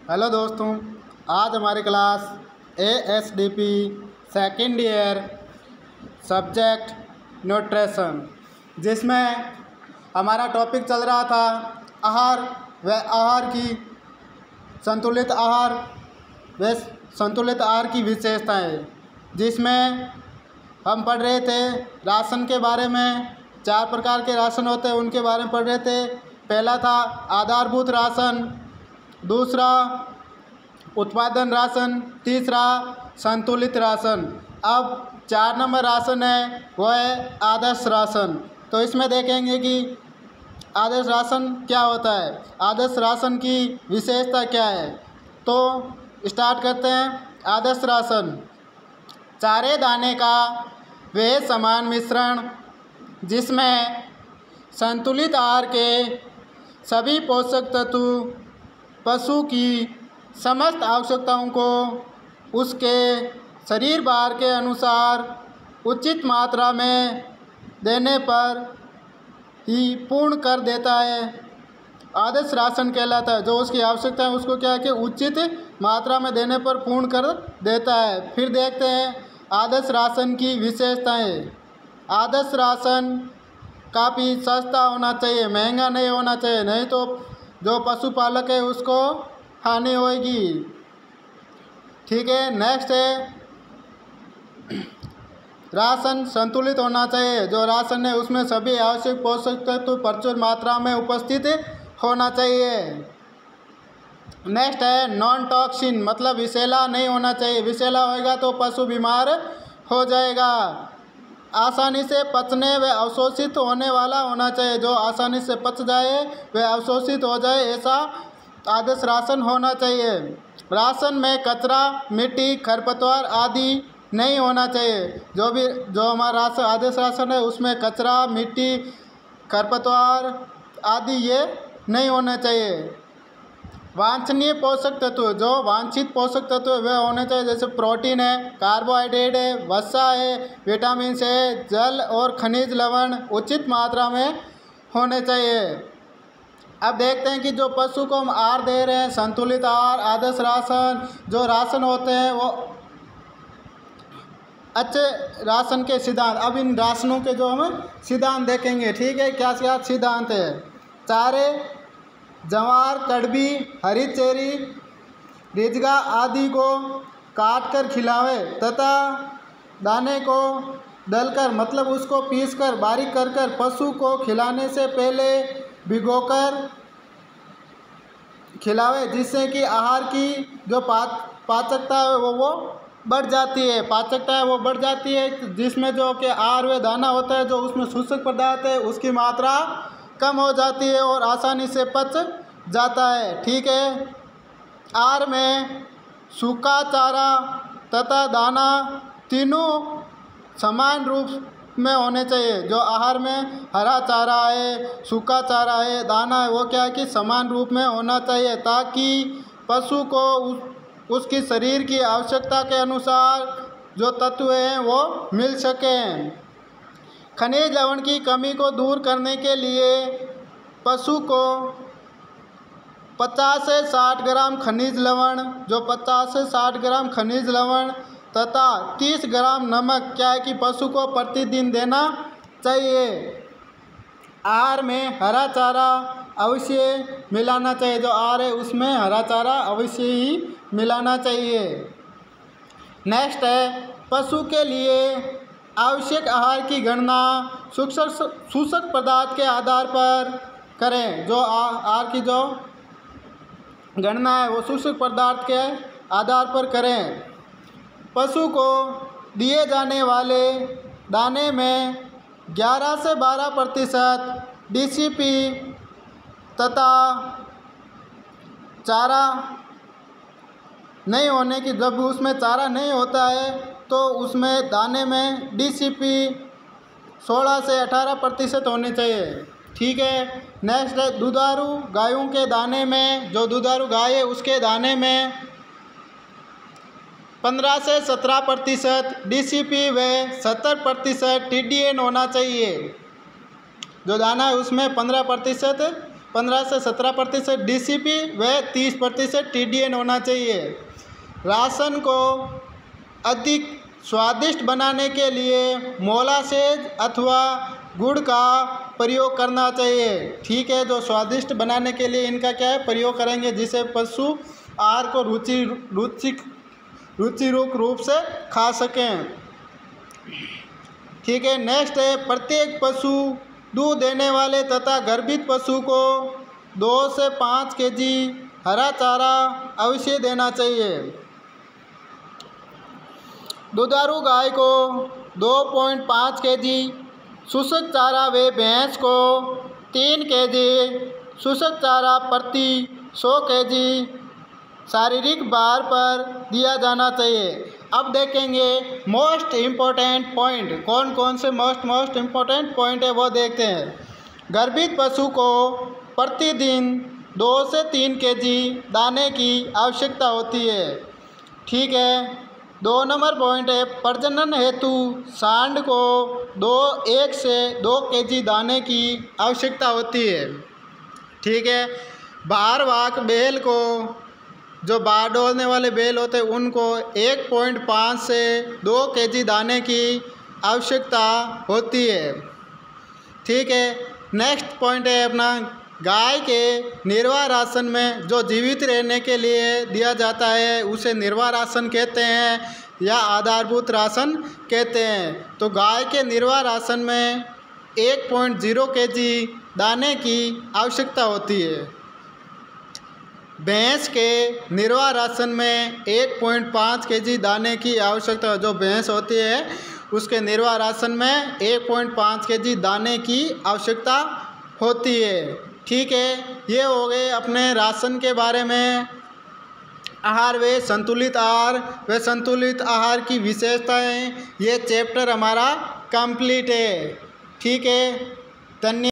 Hello दोस्तों, आज हमारी class ASDP second year subject nutrition, जिसमें हमारा टॉपिक चल रहा था आहार व आहार की संतुलित आहार व संतुलित आहार की विशेषताएं, जिसमें हम पढ़ रहे थे राशन के बारे में। 4 प्रकार के राशन होते हैं, उनके बारे में पढ़ रहे थे। पहला था आधारभूत राशन, दूसरा उत्पादन राशन, तीसरा संतुलित राशन। अब 4 नंबर राशन है वो है आदर्श राशन। तो इसमें देखेंगे कि आदर्श राशन क्या होता है, आदर्श राशन की विशेषता क्या है। तो स्टार्ट करते हैं। आदर्श राशन चारे दाने का वह समान मिश्रण जिसमें संतुलित आहार के सभी पोषक तत्व पशु की समस्त आवश्यकताओं को उसके शरीर भार के अनुसार उचित मात्रा में देने पर ही पूर्ण कर देता है। आदर्श राशन कहलाता है। जो उसकी आवश्यकता है उसको क्या है कि उचित मात्रा में देने पर पूर्ण कर देता है। फिर देखते हैं आदर्श राशन की विशेषताएं। आदर्श राशन काफ़ी सस्ता होना चाहिए, महंगा नहीं होना चाहिए, नहीं तो जो पशुपालक है उसको हानि होगी। ठीक है। नेक्स्ट है राशन संतुलित होना चाहिए। जो राशन है उसमें सभी आवश्यक पोषक तत्व प्रचुर मात्रा में उपस्थित होना चाहिए। नेक्स्ट है नॉन टॉक्सिन, मतलब विषैला नहीं होना चाहिए। विषैला होएगा तो पशु बीमार हो जाएगा। आसानी से पचने व अवशोषित होने वाला होना चाहिए। जो आसानी से पच जाए व अवशोषित हो जाए, ऐसा आदर्श राशन होना चाहिए। राशन में कचरा, मिट्टी, खरपतवार आदि नहीं होना चाहिए। जो हमारा राशन आदर्श राशन है उसमें कचरा, मिट्टी, खरपतवार आदि ये नहीं होना चाहिए। वांछनीय पोषक तत्व, जो वांछित पोषक तत्व वे होने चाहिए, जैसे प्रोटीन है, कार्बोहाइड्रेट है, वसा है, विटामिन है, जल और खनिज लवण उचित मात्रा में होने चाहिए। अब देखते हैं कि जो पशु को हम आहार दे रहे हैं, संतुलित आहार, आदर्श राशन, जो राशन होते हैं वो अच्छे राशन के सिद्धांत। अब इन राशनों के जो हम सिद्धांत देखेंगे। ठीक है, क्या क्या सिद्धांत है। चारे, जवार, कड़बी, हरी चेरी, रिजगा आदि को काट कर खिलावे तथा दाने को दलकर, मतलब उसको पीसकर बारीक कर पशु को खिलाने से पहले भिगोकर खिलावे, जिससे कि आहार की जो पाचकता है वो बढ़ जाती है। पाचकता है वो बढ़ जाती है, जिसमें जो कि आहार व दाना होता है, जो उसमें सूचक पदार्थ है उसकी मात्रा कम हो जाती है और आसानी से पच जाता है। ठीक है। आहार में सूखा चारा तथा दाना तीनों समान रूप में होने चाहिए। जो आहार में हरा चारा है, सूखा चारा है, दाना है, वो क्या है कि समान रूप में होना चाहिए, ताकि पशु को उसकी शरीर की आवश्यकता के अनुसार जो तत्व हैं वो मिल सकें। खनिज लवण की कमी को दूर करने के लिए पशु को 50 से 60 ग्राम खनिज लवण, जो 50 से 60 ग्राम खनिज लवण तथा 30 ग्राम नमक क्या है कि पशु को प्रतिदिन देना चाहिए। आहार में हरा चारा अवश्य मिलाना चाहिए। जो आहार है उसमें हरा चारा अवश्य ही मिलाना चाहिए। नेक्स्ट है पशु के लिए आवश्यक आहार की गणना सूचक पदार्थ के आधार पर करें। जो आहार की जो गणना है वो सूचक पदार्थ के आधार पर करें। पशु को दिए जाने वाले दाने में 11 से 12% DCP तथा चारा नहीं होने की, जब उसमें चारा नहीं होता है तो उसमें दाने में DCP 16 से 18% होने चाहिए। ठीक है। नेक्स्ट है दुधारू गायों के दाने में, जो दुधारू गाय है उसके दाने में 15 से 17% DCP व 70% TDN होना चाहिए। जो दाना है उसमें 15% 15 से 17% DCP व 30% TDN होना चाहिए। राशन को अधिक स्वादिष्ट बनाने के लिए मोलासेज अथवा गुड़ का प्रयोग करना चाहिए। ठीक है, जो स्वादिष्ट बनाने के लिए इनका क्या है प्रयोग करेंगे, जिसे पशु आहार को रुचिरूप रूप से खा सकें। ठीक है, नेक्स्ट है प्रत्येक पशु दूध देने वाले तथा गर्भित पशु को 2 से 5 केजी हरा चारा अवश्य देना चाहिए। दुधारू गाय को 2.5 केजी शुष्क चारा व भैंस को 3 केजी शुष्क चारा प्रति 100 केजी शारीरिक भार पर दिया जाना चाहिए। अब देखेंगे मोस्ट इम्पोर्टेंट पॉइंट, कौन कौन से मोस्ट इम्पोर्टेंट पॉइंट है वो देखते हैं। गर्भित पशु को प्रतिदिन 2 से 3 केजी दाने की आवश्यकता होती है। ठीक है, 2 नंबर पॉइंट है प्रजनन हेतु सांड को 1 से 2 केजी दाने की आवश्यकता होती है। ठीक है, भारवाहक बैल को, जो बार डोलने वाले बैल होते हैं उनको 1.5 से 2 केजी दाने की आवश्यकता होती है। ठीक है, नेक्स्ट पॉइंट है अपना गाय के निर्वाह राशन में जो जीवित रहने के लिए दिया जाता है उसे निर्वाह राशन कहते हैं या आधारभूत राशन कहते हैं। तो गाय के निर्वाह राशन में 1.0 केजी दाने की आवश्यकता होती है। भैंस के निर्वाह राशन में 1.5 केजी दाने की आवश्यकता, जो भैंस होती है उसके निर्वाह राशन में 1.5 केजी दाने की आवश्यकता होती है। ठीक है, ये हो गए अपने राशन के बारे में। आहार व संतुलित आहार की विशेषताएं, ये चैप्टर हमारा कंप्लीट है। ठीक है, धन्यवाद।